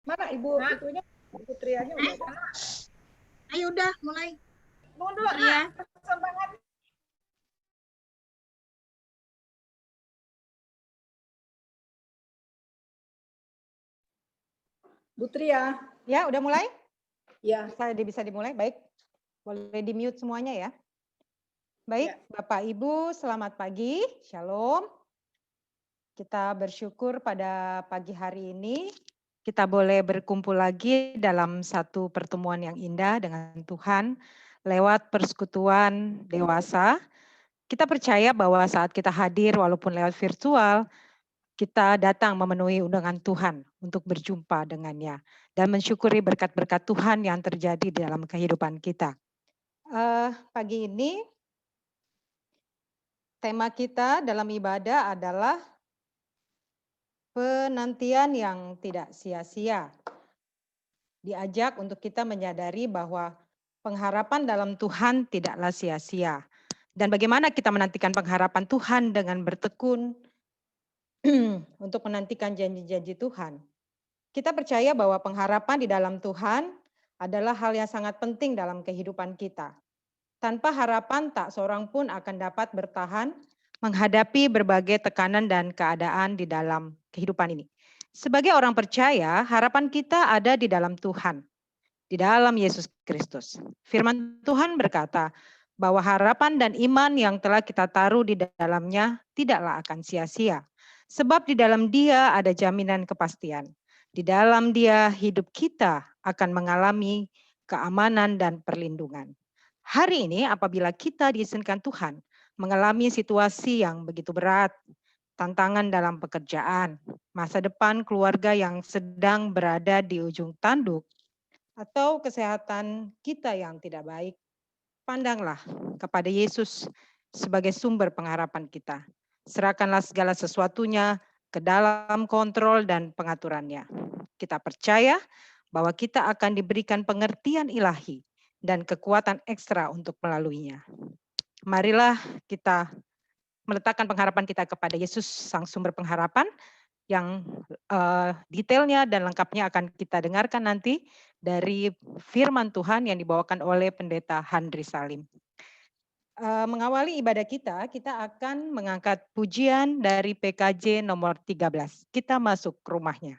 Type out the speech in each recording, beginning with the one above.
Mana Ibu itunya? Ibu Trianya udah ada. Ayo udah mulai. Mohon dulu Tria. Persembahan. Bu Tria. Ya, udah mulai? Ya. Bisa dimulai, baik. Boleh di-mute semuanya ya. Baik, ya. Bapak Ibu, selamat pagi. Shalom. Kita bersyukur pada pagi hari ini kita boleh berkumpul lagi dalam satu pertemuan yang indah dengan Tuhan lewat persekutuan dewasa. Kita percaya bahwa saat kita hadir walaupun lewat virtual, kita datang memenuhi undangan Tuhan untuk berjumpa dengannya dan mensyukuri berkat-berkat Tuhan yang terjadi di dalam kehidupan kita. Pagi ini tema kita dalam ibadah adalah penantian yang tidak sia-sia. Diajak untuk kita menyadari bahwa pengharapan dalam Tuhan tidaklah sia-sia. Dan bagaimana kita menantikan pengharapan Tuhan dengan bertekun untuk menantikan janji-janji Tuhan. Kita percaya bahwa pengharapan di dalam Tuhan adalah hal yang sangat penting dalam kehidupan kita. Tanpa harapan tak seorang pun akan dapat bertahan menghadapi berbagai tekanan dan keadaan di dalam kehidupan ini. Sebagai orang percaya, harapan kita ada di dalam Tuhan, di dalam Yesus Kristus. Firman Tuhan berkata bahwa harapan dan iman yang telah kita taruh di dalamnya tidaklah akan sia-sia. Sebab di dalam Dia ada jaminan kepastian. Di dalam Dia hidup kita akan mengalami keamanan dan perlindungan. Hari ini apabila kita diizinkan Tuhan mengalami situasi yang begitu berat, tantangan dalam pekerjaan, masa depan keluarga yang sedang berada di ujung tanduk, atau kesehatan kita yang tidak baik, pandanglah kepada Yesus sebagai sumber pengharapan kita. Serahkanlah segala sesuatunya ke dalam kontrol dan pengaturannya. Kita percaya bahwa kita akan diberikan pengertian ilahi dan kekuatan ekstra untuk melaluinya. Marilah kita meletakkan pengharapan kita kepada Yesus, sang sumber pengharapan, yang detailnya dan lengkapnya akan kita dengarkan nanti dari firman Tuhan yang dibawakan oleh Pendeta Handri Salim. Mengawali ibadah kita akan mengangkat pujian dari PKJ nomor 13. Kita masuk ke rumahnya.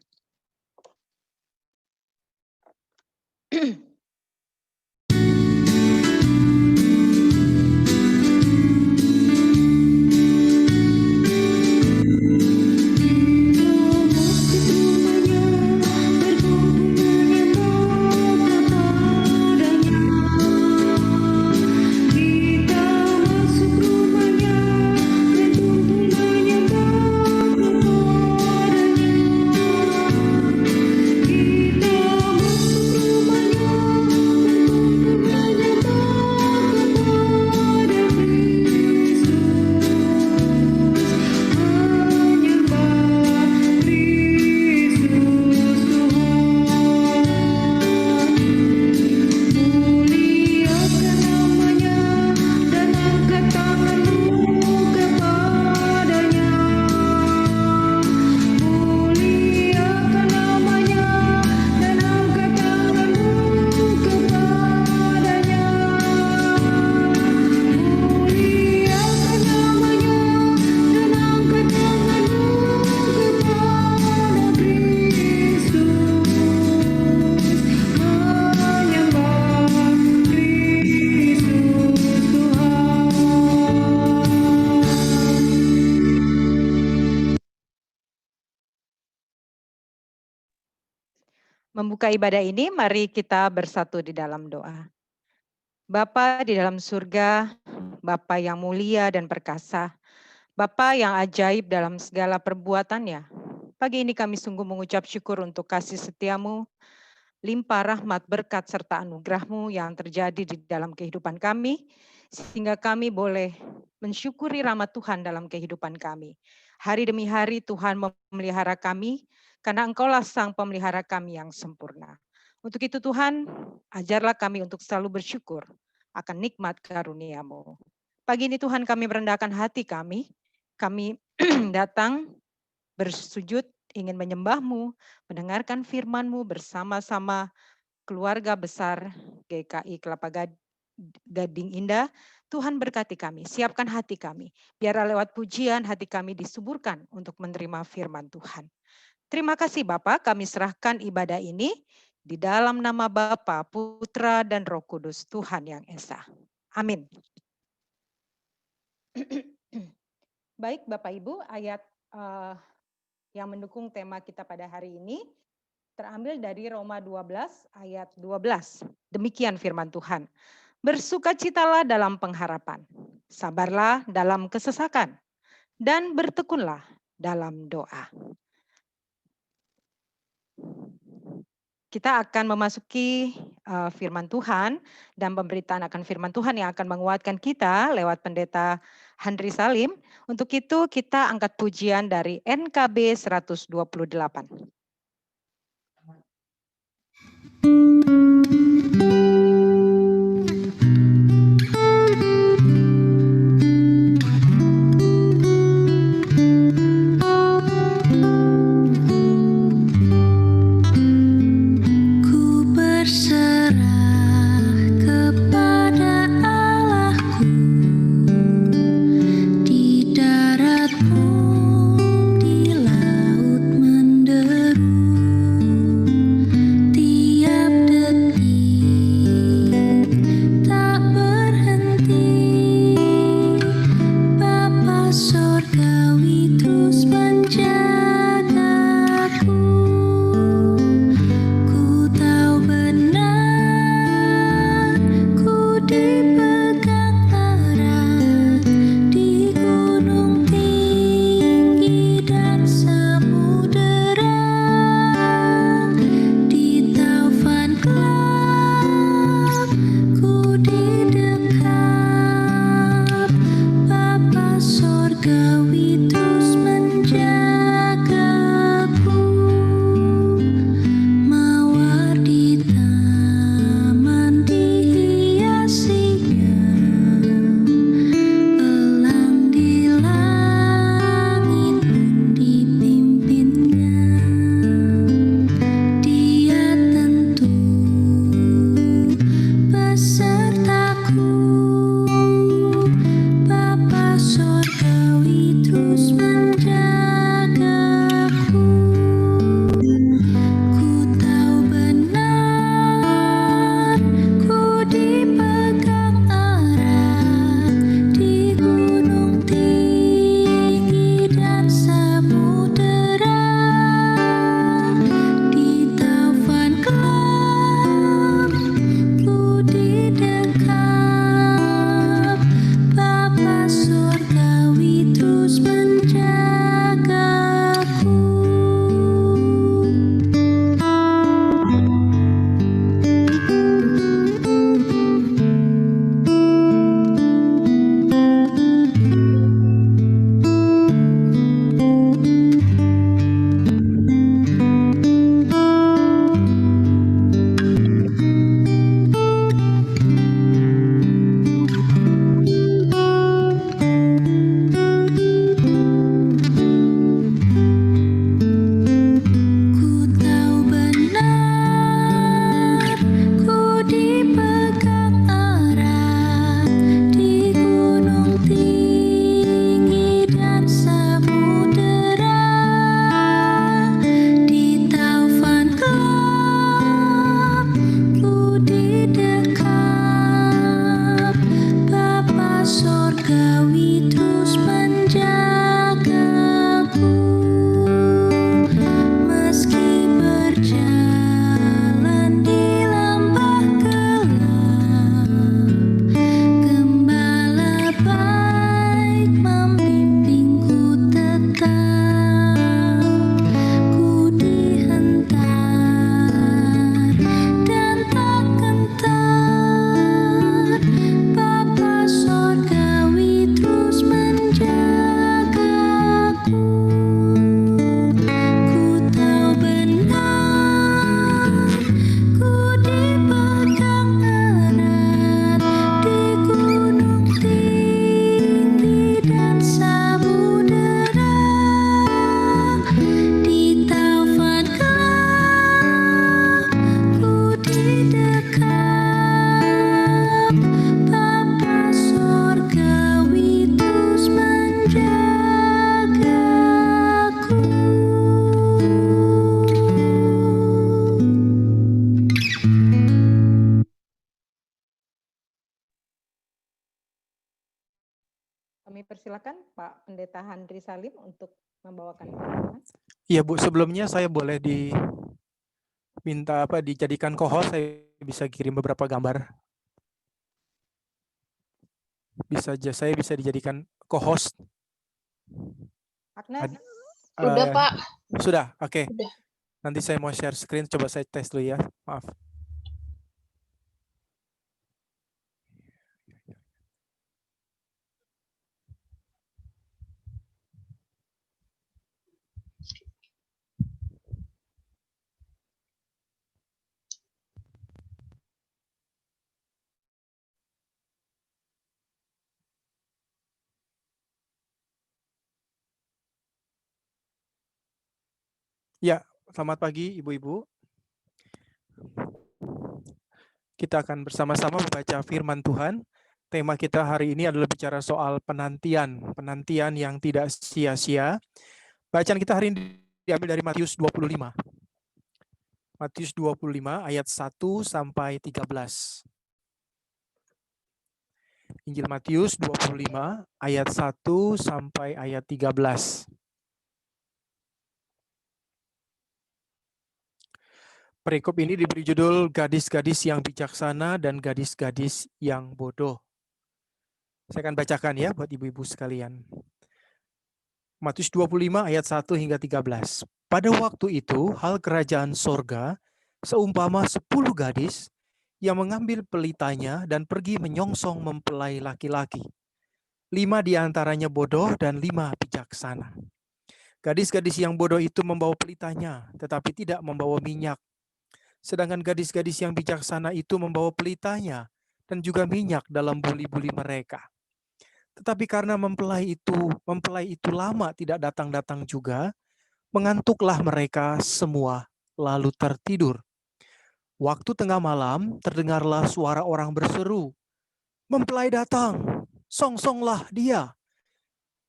Membuka ibadah ini, mari kita bersatu di dalam doa. Bapa di dalam surga, Bapa yang mulia dan perkasa, Bapa yang ajaib dalam segala perbuatannya. Pagi ini kami sungguh mengucap syukur untuk kasih setiamu, limpah rahmat, berkat, serta anugerahmu yang terjadi di dalam kehidupan kami, sehingga kami boleh mensyukuri rahmat Tuhan dalam kehidupan kami. Hari demi hari Tuhan memelihara kami, karena Engkaulah sang pemelihara kami yang sempurna. Untuk itu Tuhan, ajarlah kami untuk selalu bersyukur akan nikmat karunia-Mu. Pagi ini Tuhan kami merendahkan hati kami datang bersujud ingin menyembah-Mu, mendengarkan firman-Mu bersama-sama keluarga besar GKI Kelapa Gading Indah. Tuhan berkati kami, siapkan hati kami. Biarlah lewat pujian hati kami disuburkan untuk menerima firman Tuhan. Terima kasih Bapak, kami serahkan ibadah ini di dalam nama Bapa, Putra, dan Roh Kudus, Tuhan yang Esa. Amin. Baik Bapak Ibu, ayat yang mendukung tema kita pada hari ini terambil dari Roma 12 ayat 12. Demikian firman Tuhan. Bersukacitalah dalam pengharapan, sabarlah dalam kesesakan, dan bertekunlah dalam doa. Kita akan memasuki firman Tuhan dan pemberitaan akan firman Tuhan yang akan menguatkan kita lewat pendeta Handri Salim. Untuk itu kita angkat pujian dari NKB 128. Di darat pun di laut menderu. dipersilakan Pak Pendeta Handri Salim untuk membawakan firman. Iya Bu, sebelumnya saya boleh diminta dijadikan co-host, saya bisa kirim beberapa gambar. Saya bisa dijadikan co-host. Agnes, Sudah, Eh, Pak. Sudah, oke. Sudah. Nanti saya mau share screen, coba saya tes dulu ya. Maaf. Ya, selamat pagi Ibu-Ibu. Kita akan bersama-sama membaca firman Tuhan. Tema kita hari ini adalah bicara soal penantian yang tidak sia-sia. Bacaan kita hari ini diambil dari Matius 25. Matius 25 ayat 1 sampai 13. Injil Matius 25 ayat 1 sampai ayat 13. Perikop ini diberi judul gadis-gadis yang bijaksana dan gadis-gadis yang bodoh. Saya akan bacakan ya buat ibu-ibu sekalian. Matius 25 ayat 1 hingga 13. Pada waktu itu, hal kerajaan sorga seumpama 10 gadis yang mengambil pelitanya dan pergi menyongsong mempelai laki-laki. 5 di antaranya bodoh dan 5 bijaksana. Gadis-gadis yang bodoh itu membawa pelitanya, tetapi tidak membawa minyak. Sedangkan gadis-gadis yang bijaksana itu membawa pelitanya dan juga minyak dalam buli-buli mereka. Tetapi karena mempelai itu lama tidak datang-datang juga, mengantuklah mereka semua lalu tertidur. Waktu tengah malam terdengarlah suara orang berseru, "Mempelai datang, songsonglah dia."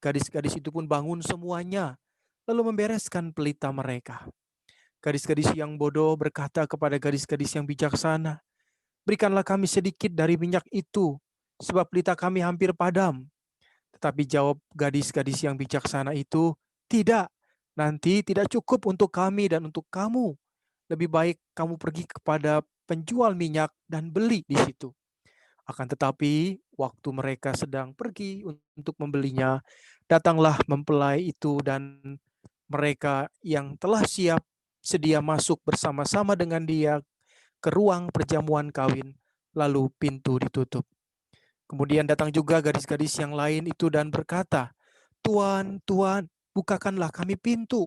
Gadis-gadis itu pun bangun semuanya, lalu membereskan pelita mereka. Gadis-gadis yang bodoh berkata kepada gadis-gadis yang bijaksana, "Berikanlah kami sedikit dari minyak itu, sebab pelita kami hampir padam." Tetapi jawab gadis-gadis yang bijaksana itu, "Tidak, nanti tidak cukup untuk kami dan untuk kamu. Lebih baik kamu pergi kepada penjual minyak dan beli di situ." Akan tetapi, waktu mereka sedang pergi untuk membelinya, datanglah mempelai itu dan mereka yang telah siap sedia masuk bersama-sama dengan dia ke ruang perjamuan kawin, lalu pintu ditutup. Kemudian datang juga gadis-gadis yang lain itu dan berkata, "Tuan, Tuan, bukakanlah kami pintu."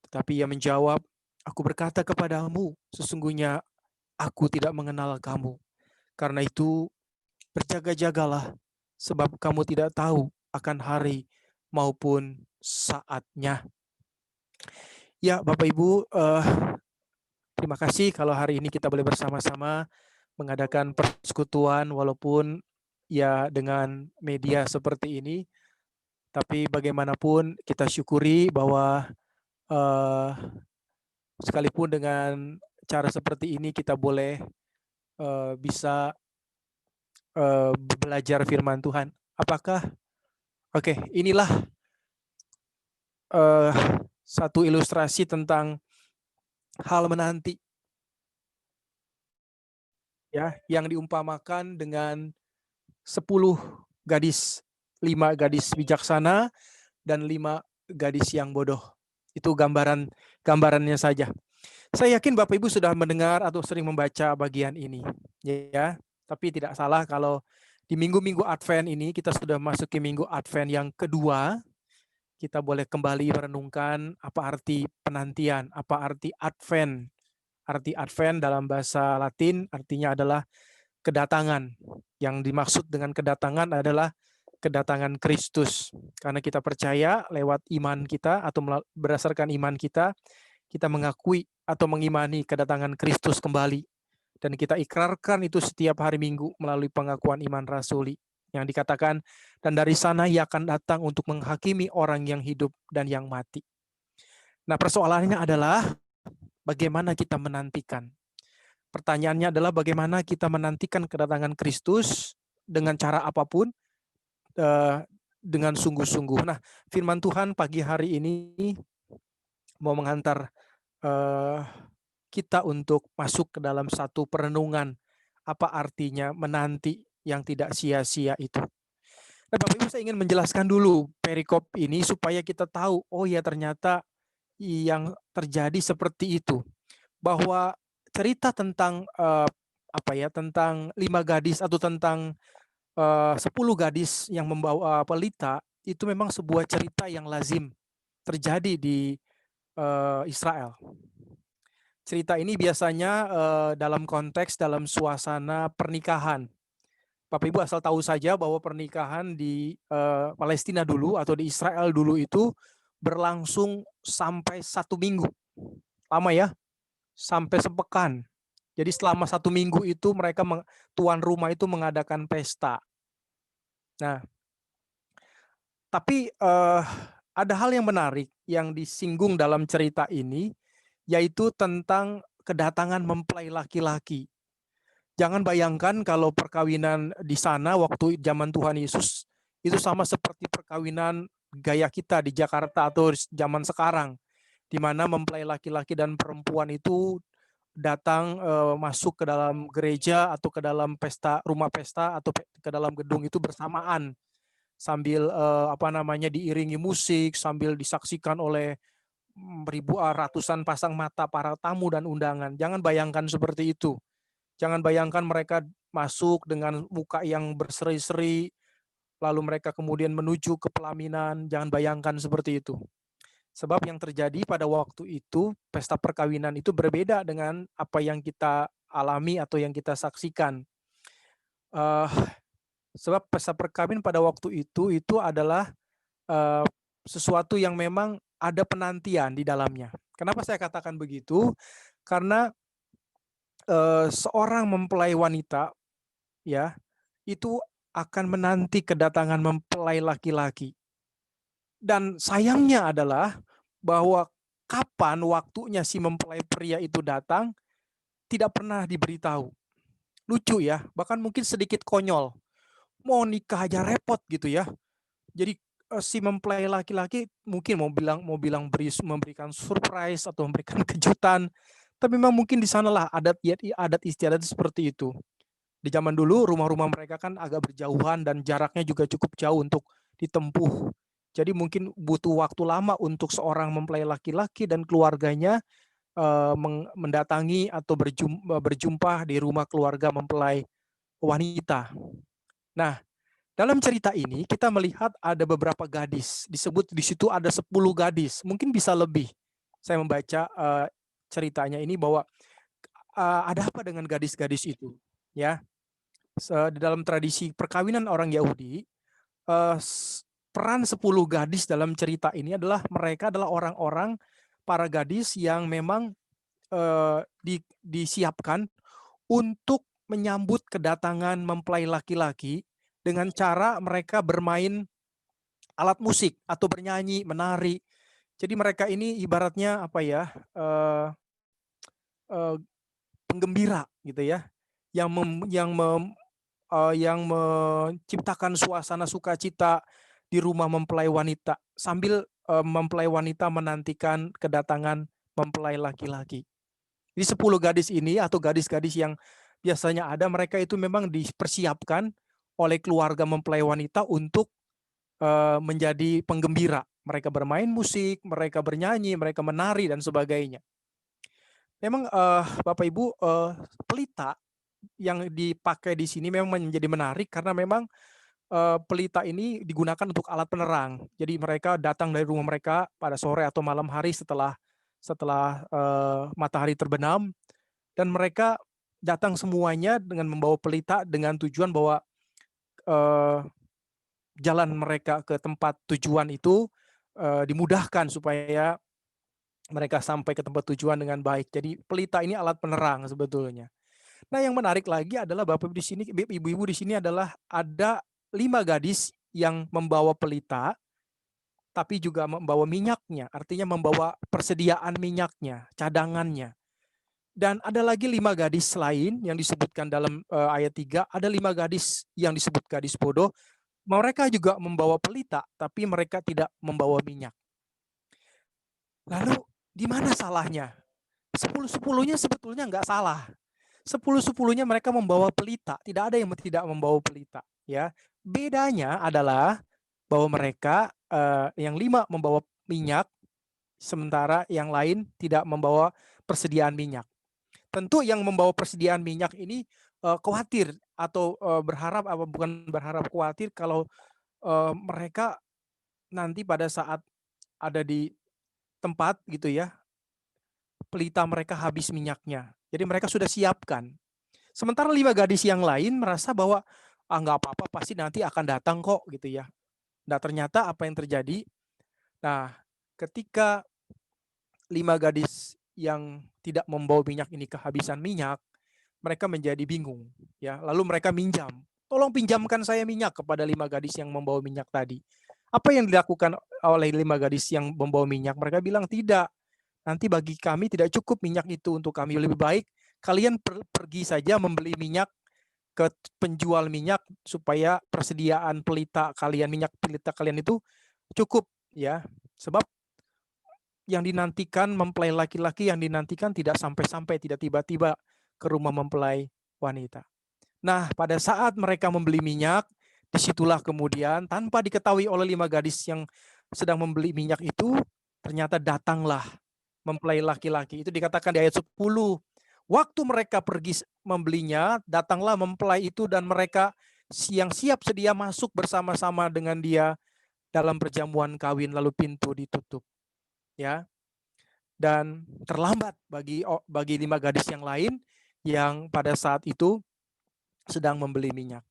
Tetapi ia menjawab, "Aku berkata kepadamu, sesungguhnya aku tidak mengenal kamu. Karena itu berjaga-jagalah, sebab kamu tidak tahu akan hari maupun saatnya." Ya, Bapak Ibu, terima kasih kalau hari ini kita boleh bersama-sama mengadakan persekutuan walaupun ya dengan media seperti ini. Tapi bagaimanapun kita syukuri bahwa sekalipun dengan cara seperti ini kita boleh bisa belajar firman Tuhan. Apakah? Oke, inilah satu ilustrasi tentang hal menanti, ya, yang diumpamakan dengan 10 gadis, 5 gadis bijaksana dan 5 gadis yang bodoh. Itu gambarannya saja. Saya yakin Bapak Ibu sudah mendengar atau sering membaca bagian ini, ya. Tapi tidak salah kalau di minggu-minggu Advent ini kita sudah masuk ke minggu Advent yang kedua. Kita boleh kembali merenungkan apa arti penantian, apa arti Advent. Arti Advent dalam bahasa Latin artinya adalah kedatangan. Yang dimaksud dengan kedatangan adalah kedatangan Kristus. Karena kita percaya lewat iman kita atau berdasarkan iman kita mengakui atau mengimani kedatangan Kristus kembali. Dan kita ikrarkan itu setiap hari Minggu melalui pengakuan iman rasuli. Yang dikatakan, dan dari sana ia akan datang untuk menghakimi orang yang hidup dan yang mati. Nah, persoalannya adalah bagaimana kita menantikan. Pertanyaannya adalah bagaimana kita menantikan kedatangan Kristus dengan cara apapun, dengan sungguh-sungguh. Nah, firman Tuhan pagi hari ini mau menghantar kita untuk masuk ke dalam satu perenungan apa artinya menanti yang tidak sia-sia itu. Nah, Bapak Ibu, saya ingin menjelaskan dulu perikop ini supaya kita tahu, oh ya ternyata yang terjadi seperti itu. Bahwa cerita tentang tentang 5 gadis atau tentang 10 gadis yang membawa pelita itu memang sebuah cerita yang lazim terjadi di Israel. Cerita ini biasanya dalam konteks, dalam suasana pernikahan. Bapak Ibu asal tahu saja bahwa pernikahan di Palestina dulu atau di Israel dulu itu berlangsung sampai 1 minggu. Lama ya, sampai sepekan. Jadi selama 1 minggu itu mereka, tuan rumah itu mengadakan pesta. Nah, tapi ada hal yang menarik yang disinggung dalam cerita ini, yaitu tentang kedatangan mempelai laki-laki. Jangan bayangkan kalau perkawinan di sana waktu zaman Tuhan Yesus itu sama seperti perkawinan gaya kita di Jakarta atau zaman sekarang, di mana mempelai laki-laki dan perempuan itu datang masuk ke dalam gereja atau ke dalam rumah pesta atau ke dalam gedung itu bersamaan sambil diiringi musik, sambil disaksikan oleh ratusan pasang mata para tamu dan undangan. Jangan bayangkan seperti itu. Jangan bayangkan mereka masuk dengan muka yang berseri-seri, lalu mereka kemudian menuju ke pelaminan. Jangan bayangkan seperti itu. Sebab yang terjadi pada waktu itu, pesta perkawinan itu berbeda dengan apa yang kita alami atau yang kita saksikan. Sebab pesta perkawinan pada waktu itu adalah sesuatu yang memang ada penantian di dalamnya. Kenapa saya katakan begitu? Karena seorang mempelai wanita ya itu akan menanti kedatangan mempelai laki-laki. Dan sayangnya adalah bahwa kapan waktunya si mempelai pria itu datang tidak pernah diberitahu. Lucu ya, bahkan mungkin sedikit konyol. Mau nikah aja repot gitu ya. Jadi si mempelai laki-laki mungkin memberikan surprise atau memberikan kejutan, tapi memang mungkin di sanalah adat istiadat seperti itu. Di zaman dulu rumah-rumah mereka kan agak berjauhan dan jaraknya juga cukup jauh untuk ditempuh. Jadi mungkin butuh waktu lama untuk seorang mempelai laki-laki dan keluarganya mendatangi atau berjumpa di rumah keluarga mempelai wanita. Nah, dalam cerita ini kita melihat ada beberapa gadis, disebut di situ ada 10 gadis, mungkin bisa lebih. Saya membaca ceritanya ini bahwa ada apa dengan gadis-gadis itu, ya. Di dalam tradisi perkawinan orang Yahudi, peran 10 gadis dalam cerita ini adalah mereka adalah orang-orang para gadis yang memang disiapkan untuk menyambut kedatangan mempelai laki-laki dengan cara mereka bermain alat musik atau bernyanyi, menari. Jadi mereka ini ibaratnya penggembira gitu ya, yang menciptakan suasana sukacita di rumah mempelai wanita sambil mempelai wanita menantikan kedatangan mempelai laki-laki. Jadi 10 gadis ini atau gadis-gadis yang biasanya ada, mereka itu memang dipersiapkan oleh keluarga mempelai wanita untuk menjadi penggembira. Mereka bermain musik, mereka bernyanyi, mereka menari dan sebagainya. Memang Bapak Ibu, pelita yang dipakai di sini memang menjadi menarik karena memang pelita ini digunakan untuk alat penerang. Jadi mereka datang dari rumah mereka pada sore atau malam hari setelah matahari terbenam, dan mereka datang semuanya dengan membawa pelita dengan tujuan bahwa jalan mereka ke tempat tujuan itu dimudahkan supaya mereka sampai ke tempat tujuan dengan baik. Jadi pelita ini alat penerang sebetulnya. Nah, yang menarik lagi adalah Bapak di sini, Ibu-ibu di sini adalah ada 5 gadis yang membawa pelita, tapi juga membawa minyaknya, artinya membawa persediaan minyaknya, cadangannya. Dan ada lagi 5 gadis lain yang disebutkan dalam ayat 3, ada 5 gadis yang disebut gadis bodoh, Mereka juga membawa pelita, tapi mereka tidak membawa minyak. Lalu di mana salahnya? 10-10-nya sebetulnya nggak salah. 10-10-nya mereka membawa pelita, tidak ada yang tidak membawa pelita. Ya, bedanya adalah bahwa mereka yang 5 membawa minyak, sementara yang lain tidak membawa persediaan minyak. Tentu yang membawa persediaan minyak ini khawatir atau berharap, bukan berharap, khawatir kalau mereka nanti pada saat ada di tempat gitu ya, pelita mereka habis minyaknya. Jadi mereka sudah siapkan. Sementara 5 gadis yang lain merasa bahwa nggak apa-apa, pasti nanti akan datang kok gitu ya. Nah, ternyata apa yang terjadi? Nah, ketika 5 gadis yang tidak membawa minyak ini kehabisan minyak, mereka menjadi bingung ya. Lalu mereka minjam. Tolong pinjamkan saya minyak kepada 5 gadis yang membawa minyak tadi. Apa yang dilakukan oleh 5 gadis yang membawa minyak? Mereka bilang, tidak. Nanti bagi kami tidak cukup minyak itu untuk kami. Lebih baik kalian pergi saja membeli minyak ke penjual minyak supaya persediaan pelita kalian, minyak pelita kalian itu cukup ya. Sebab yang dinantikan mempelai laki-laki yang dinantikan tidak sampai-sampai, tidak tiba-tiba ke rumah mempelai wanita. Nah, pada saat mereka membeli minyak, disitulah kemudian tanpa diketahui oleh 5 gadis yang sedang membeli minyak itu, ternyata datanglah mempelai laki-laki. Itu dikatakan di ayat 10. Waktu mereka pergi membelinya, datanglah mempelai itu dan mereka yang siap sedia masuk bersama-sama dengan dia dalam perjamuan kawin, lalu pintu ditutup. Ya. Dan terlambat bagi 5 gadis yang lain yang pada saat itu sedang membeli minyak.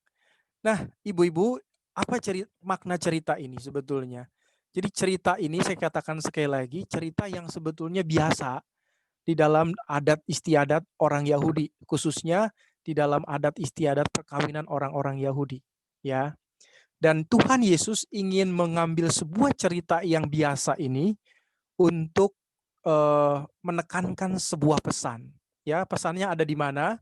Nah, ibu-ibu, apa makna cerita ini sebetulnya? Jadi cerita ini saya katakan sekali lagi, cerita yang sebetulnya biasa di dalam adat istiadat orang Yahudi, khususnya di dalam adat istiadat perkawinan orang-orang Yahudi, ya. Dan Tuhan Yesus ingin mengambil sebuah cerita yang biasa ini untuk menekankan sebuah pesan. Ya, pesannya ada di mana?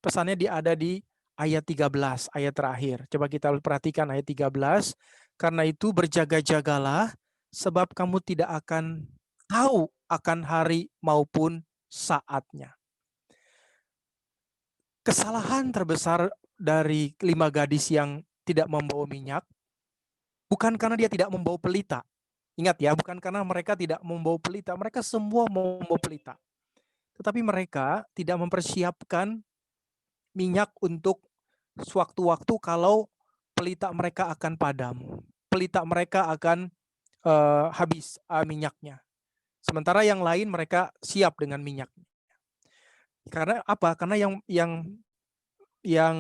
Pesannya ada di ayat 13, ayat terakhir. Coba kita perhatikan ayat 13. Karena itu berjaga-jagalah, sebab kamu tidak akan tahu akan hari maupun saatnya. Kesalahan terbesar dari 5 gadis yang tidak membawa minyak, bukan karena dia tidak membawa pelita. Ingat ya, bukan karena mereka tidak membawa pelita. Mereka semua membawa pelita. Tetapi mereka tidak mempersiapkan minyak untuk sewaktu-waktu kalau pelita mereka akan padam. Pelita mereka akan habis minyaknya. Sementara yang lain mereka siap dengan minyak. Karena apa? Karena yang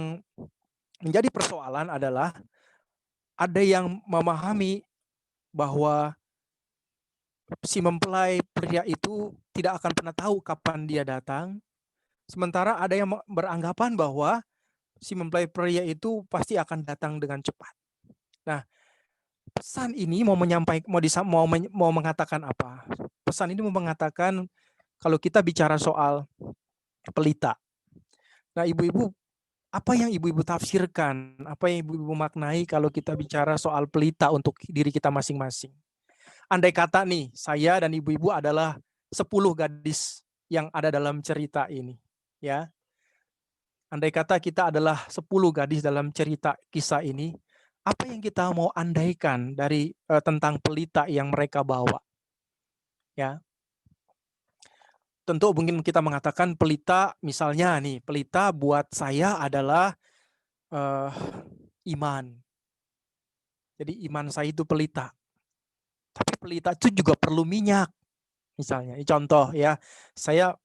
menjadi persoalan adalah ada yang memahami bahwa si mempelai pria itu tidak akan pernah tahu kapan dia datang. Sementara ada yang beranggapan bahwa si mempelai pria itu pasti akan datang dengan cepat. Nah, pesan ini mau mengatakan apa? Pesan ini mau mengatakan kalau kita bicara soal pelita. Nah, ibu-ibu, apa yang ibu-ibu tafsirkan? Apa yang ibu-ibu maknai kalau kita bicara soal pelita untuk diri kita masing-masing? Andai kata nih, saya dan ibu-ibu adalah 10 gadis yang ada dalam cerita ini. Ya. Andai kata kita adalah 10 gadis dalam cerita kisah ini, apa yang kita mau andaikan dari tentang pelita yang mereka bawa? Ya. Tentu mungkin kita mengatakan pelita, misalnya nih, pelita buat saya adalah iman. Jadi iman saya itu pelita. Tapi pelita itu juga perlu minyak. Misalnya, contoh ya, saya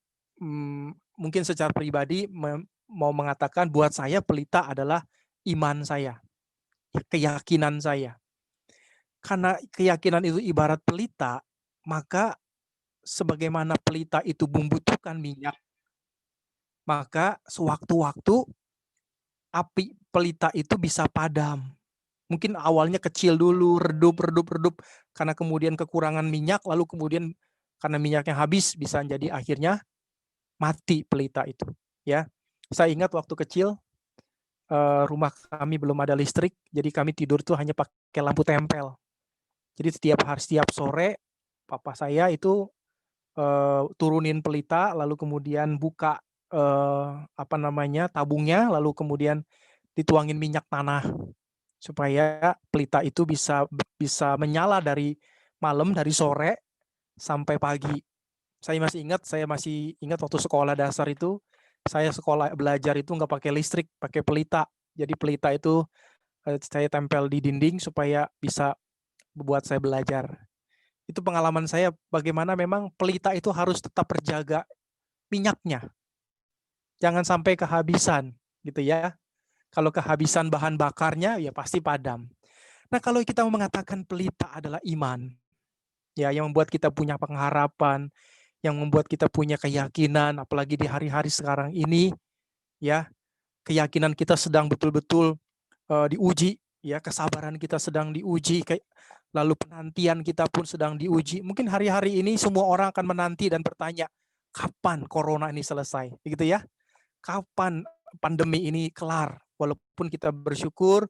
mungkin secara pribadi mau mengatakan buat saya pelita adalah iman saya, keyakinan saya. Karena keyakinan itu ibarat pelita, maka sebagaimana pelita itu membutuhkan minyak, maka sewaktu-waktu api pelita itu bisa padam. Mungkin awalnya kecil dulu, redup, karena kemudian kekurangan minyak, lalu kemudian karena minyaknya habis bisa jadi akhirnya mati pelita itu. Ya, saya ingat waktu kecil rumah kami belum ada listrik, jadi kami tidur tuh hanya pakai lampu tempel. Jadi setiap sore papa saya itu turunin pelita, lalu kemudian buka tabungnya, lalu kemudian dituangin minyak tanah supaya pelita itu bisa menyala dari malam, dari sore sampai pagi. Saya masih ingat waktu sekolah dasar itu, saya belajar itu nggak pakai listrik, pakai pelita. Jadi pelita itu saya tempel di dinding supaya bisa membuat saya belajar. Itu pengalaman saya bagaimana memang pelita itu harus tetap terjaga minyaknya. Jangan sampai kehabisan gitu ya. Kalau kehabisan bahan bakarnya ya pasti padam. Nah, kalau kita mengatakan pelita adalah iman, ya, yang membuat kita punya pengharapan, yang membuat kita punya keyakinan, apalagi di hari-hari sekarang ini, ya, keyakinan kita sedang betul-betul diuji, ya, kesabaran kita sedang diuji, lalu penantian kita pun sedang diuji. Mungkin hari-hari ini semua orang akan menanti dan bertanya, kapan corona ini selesai, begitu ya? Kapan pandemi ini kelar? Walaupun kita bersyukur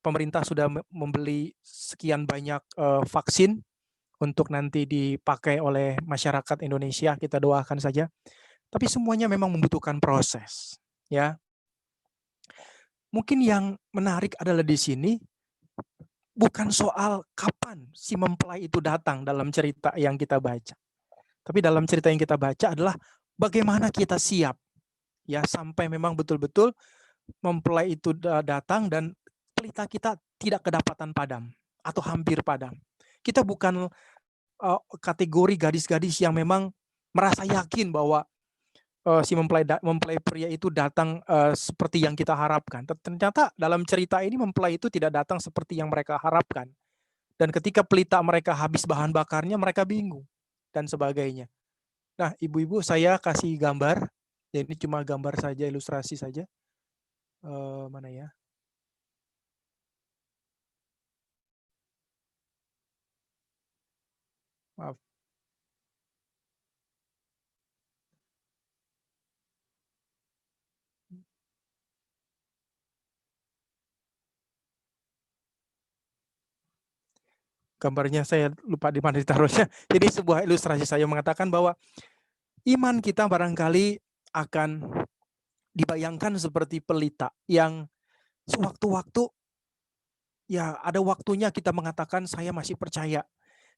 pemerintah sudah membeli sekian banyak vaksin untuk nanti dipakai oleh masyarakat Indonesia, kita doakan saja. Tapi semuanya memang membutuhkan proses, ya. Mungkin yang menarik adalah di sini bukan soal kapan si mempelai itu datang dalam cerita yang kita baca. Tapi dalam cerita yang kita baca adalah bagaimana kita siap, ya, sampai memang betul-betul mempelai itu datang dan pelita kita tidak kedapatan padam atau hampir padam. Kita bukan kategori gadis-gadis yang memang merasa yakin bahwa si mempelai pria itu datang seperti yang kita harapkan. Ternyata dalam cerita ini mempelai itu tidak datang seperti yang mereka harapkan. Dan ketika pelita mereka habis bahan bakarnya, mereka bingung dan sebagainya. Nah, ibu-ibu, saya kasih gambar. Ini cuma gambar saja, ilustrasi saja. Mana ya? Maaf. Gambarnya saya lupa di mana ditaruhnya. Jadi sebuah ilustrasi saya mengatakan bahwa iman kita barangkali akan dibayangkan seperti pelita yang sewaktu-waktu, ya, ada waktunya kita mengatakan saya masih percaya,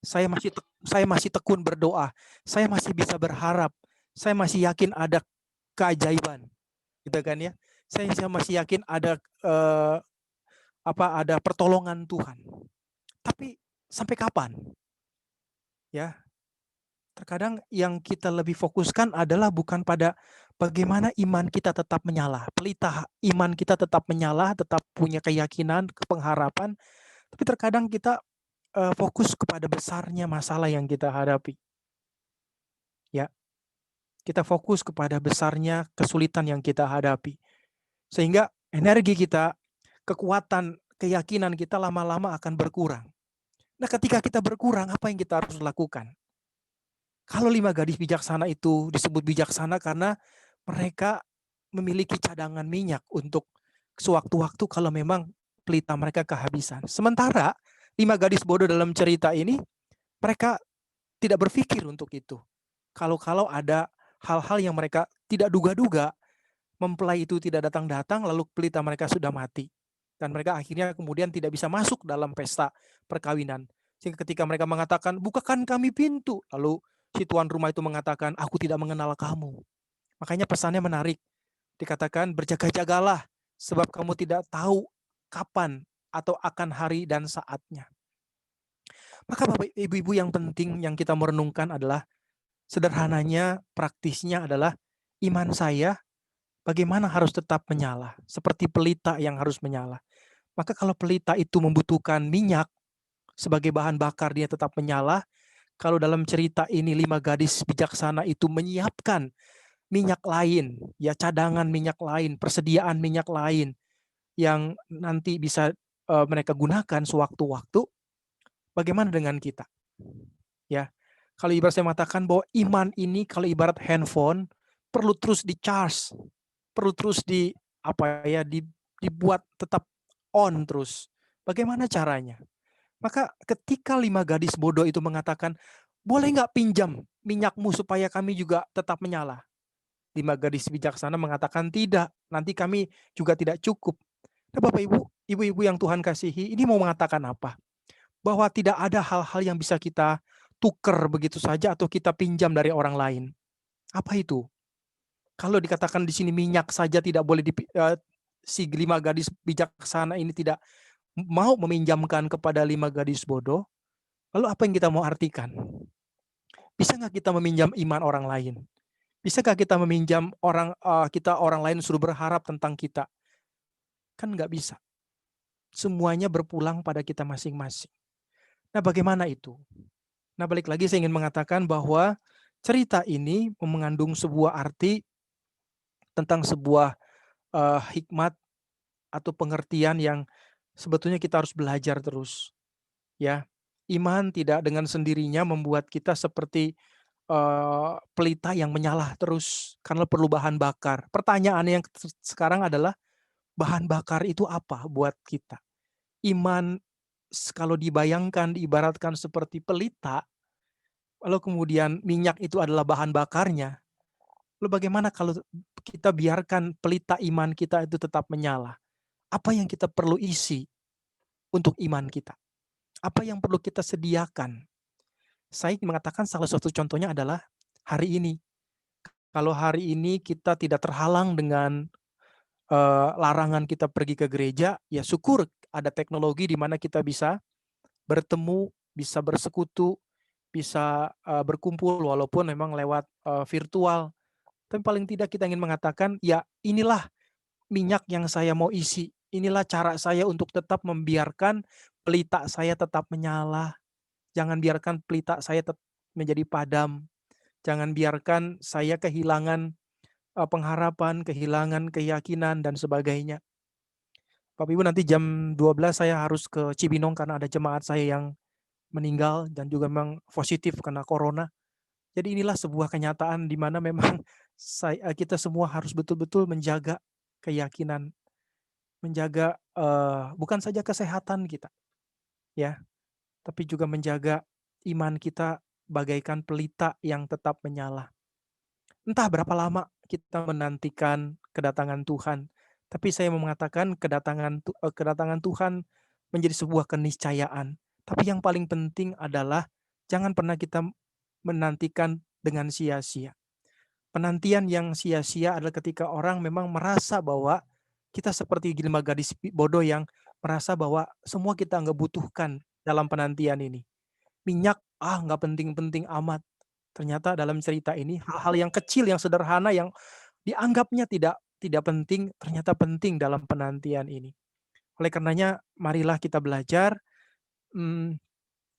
saya masih tekun berdoa, saya masih bisa berharap, saya masih yakin ada keajaiban, gitu kan ya. Saya masih yakin ada ada pertolongan Tuhan. Tapi sampai kapan? Ya. Terkadang yang kita lebih fokuskan adalah bukan pada bagaimana iman kita tetap menyala. Pelita iman kita tetap menyala, tetap punya keyakinan, pengharapan. Tapi terkadang kita fokus kepada besarnya masalah yang kita hadapi. Ya. Kita fokus kepada besarnya kesulitan yang kita hadapi. Sehingga energi kita, kekuatan, keyakinan kita lama-lama akan berkurang. Nah, ketika kita berkurang, apa yang kita harus lakukan? Kalau 5 gadis bijaksana itu disebut bijaksana karena mereka memiliki cadangan minyak untuk sewaktu-waktu kalau memang pelita mereka kehabisan. Sementara 5 gadis bodoh dalam cerita ini, mereka tidak berpikir untuk itu. Kalau ada hal-hal yang mereka tidak duga-duga, mempelai itu tidak datang-datang, lalu pelita mereka sudah mati. Dan mereka akhirnya kemudian tidak bisa masuk dalam pesta perkawinan. Sehingga ketika mereka mengatakan, bukakan kami pintu, lalu si tuan rumah itu mengatakan, aku tidak mengenal kamu. Makanya pesannya menarik. Dikatakan, berjaga-jagalah, sebab kamu tidak tahu kapan atau akan hari dan saatnya. Maka Bapak Ibu-Ibu yang penting yang kita merenungkan adalah, sederhananya, praktisnya adalah, iman saya bagaimana harus tetap menyala. Seperti pelita yang harus menyala. Maka kalau pelita itu membutuhkan minyak, sebagai bahan bakar dia tetap menyala. Kalau dalam cerita ini 5 gadis bijaksana itu menyiapkan minyak lain, ya, cadangan minyak lain, persediaan minyak lain yang nanti bisa mereka gunakan sewaktu-waktu. Bagaimana dengan kita? Ya, kalau ibarat saya mengatakan bahwa iman ini kalau ibarat handphone perlu terus di-charge, perlu terus dibuat tetap on terus. Bagaimana caranya? Maka ketika 5 gadis bodoh itu mengatakan, boleh nggak pinjam minyakmu supaya kami juga tetap menyala? 5 gadis bijaksana mengatakan tidak, nanti kami juga tidak cukup. Nah, Bapak Ibu, ibu-ibu yang Tuhan kasihi, ini mau mengatakan apa? Bahwa tidak ada hal-hal yang bisa kita tuker begitu saja atau kita pinjam dari orang lain. Apa itu? Kalau dikatakan di sini minyak saja tidak boleh si 5 gadis bijaksana ini tidak mau meminjamkan kepada 5 gadis bodoh, lalu apa yang kita mau artikan? Bisa nggak kita meminjam iman orang lain? Bisakah kita meminjam orang lain suruh berharap tentang kita? Kan nggak bisa. Semuanya berpulang pada kita masing-masing. Nah, bagaimana itu? Nah, balik lagi saya ingin mengatakan bahwa cerita ini mengandung sebuah arti tentang sebuah hikmat atau pengertian yang sebetulnya kita harus belajar terus. Ya, iman tidak dengan sendirinya membuat kita seperti pelita yang menyala terus karena perlu bahan bakar. Pertanyaan yang sekarang adalah bahan bakar itu apa buat kita? Iman kalau dibayangkan, diibaratkan seperti pelita, lalu kemudian minyak itu adalah bahan bakarnya. Lalu bagaimana kalau kita biarkan pelita iman kita itu tetap menyala? Apa yang kita perlu isi untuk iman kita? Apa yang perlu kita sediakan? Saya mengatakan salah satu contohnya adalah hari ini. Kalau hari ini kita tidak terhalang dengan larangan kita pergi ke gereja, ya syukur ada teknologi di mana kita bisa bertemu, bisa bersekutu, bisa berkumpul walaupun memang lewat virtual. Tapi paling tidak kita ingin mengatakan, ya inilah minyak yang saya mau isi. Inilah cara saya untuk tetap membiarkan pelita saya tetap menyala. Jangan biarkan pelita saya menjadi padam. Jangan biarkan saya kehilangan pengharapan, kehilangan keyakinan, dan sebagainya. Bapak Ibu, nanti jam 12 saya harus ke Cibinong karena ada jemaat saya yang meninggal dan juga memang positif karena corona. Jadi inilah sebuah kenyataan di mana memang kita semua harus betul-betul menjaga keyakinan, menjaga bukan saja kesehatan kita, ya, tapi juga menjaga iman kita bagaikan pelita yang tetap menyala. Entah berapa lama kita menantikan kedatangan Tuhan, tapi saya mau mengatakan kedatangan Tuhan menjadi sebuah keniscayaan. Tapi yang paling penting adalah jangan pernah kita menantikan dengan sia-sia. Penantian yang sia-sia adalah ketika orang memang merasa bahwa kita seperti 5 gadis bodoh yang merasa bahwa semua kita nggak butuhkan dalam penantian ini. Minyak, nggak penting-penting amat. Ternyata dalam cerita ini hal-hal yang kecil, yang sederhana, yang dianggapnya tidak penting, ternyata penting dalam penantian ini. Oleh karenanya, marilah kita belajar